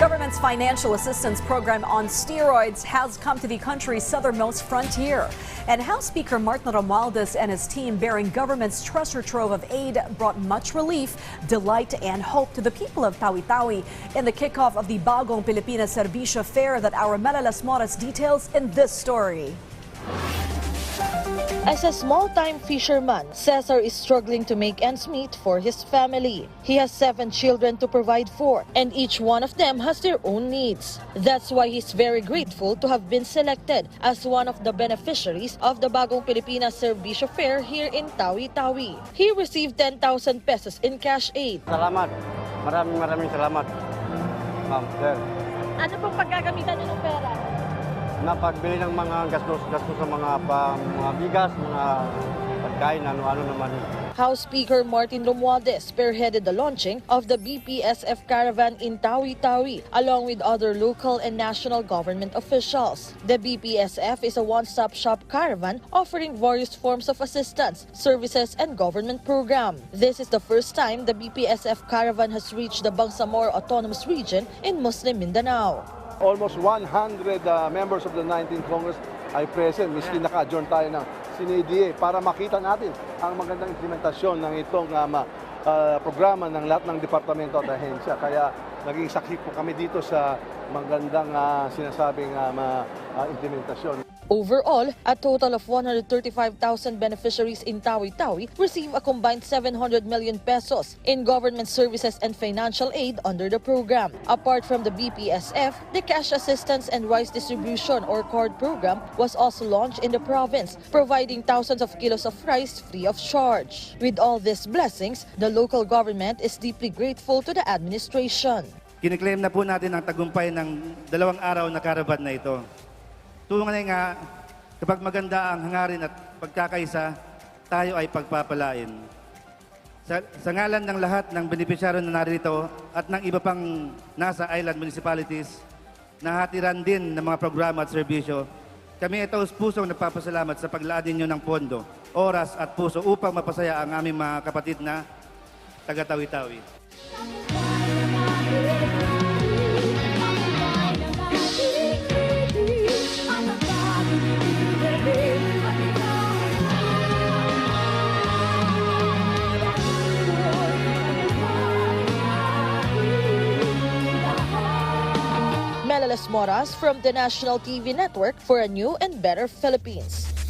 government's financial assistance program on steroids has come to the country's southernmost frontier. And House Speaker Martin Romualdez and his team, bearing government's treasure trove of aid, brought much relief, delight, and hope to the people of Tawi-Tawi in the kickoff of the Bagong Pilipinas Serbisyo Fair that our Mela Las Moras details in this story. As a small-time fisherman, Cesar is struggling to make ends meet for his family. He has 7 children to provide for, and each one of them has their own needs. That's why he's very grateful to have been selected as one of the beneficiaries of the Bagong Pilipinas Serbisyo Fair here in Tawi-Tawi. He received 10,000 pesos in cash aid. Salamat. Maraming salamat, ma'am, sir. Ano pong paggagamitan niyo ng pera? Napagbili ng mga gastos sa mga bigas, mga pagkain, ano naman. House Speaker Martin Romualdez spearheaded the launching of the BPSF caravan in Tawi-Tawi along with other local and national government officials. The BPSF is a one-stop shop caravan offering various forms of assistance, services, and government program. This is the first time the BPSF caravan has reached the Bangsamoro Autonomous Region in Muslim Mindanao. Almost 100 members of the 19th Congress ay present. Miski naka-adjourn tayo ng CNADA para makita natin ang magandang implementasyon ng itong programa ng lahat ng departamento at ahensya. Kaya naging saksi po kami dito sa magandang sinasabing implementasyon. Overall, a total of 135,000 beneficiaries in Tawi-Tawi receive a combined 700 million pesos in government services and financial aid under the program. Apart from the BPSF, the Cash Assistance and Rice Distribution or CARD program was also launched in the province, providing thousands of kilos of rice free of charge. With all these blessings, the local government is deeply grateful to the administration. Kiniklaim na po natin ang tagumpay ng 2 araw na caravan na ito. Tunay nga, kapag maganda ang hangarin at pagkakaisa, tayo ay pagpapalain. Sa ngalan ng lahat ng benepisyaryo na narito at ng iba pang nasa island municipalities, nahatiran din ng mga programa at serbisyo, kami ay taus-pusong nagpapasalamat sa paglaan ninyo ng pondo, oras at puso upang mapasaya ang aming mga kapatid na taga-Tawi-Tawi. Mela Las Moras from the National TV Network for a new and better Philippines.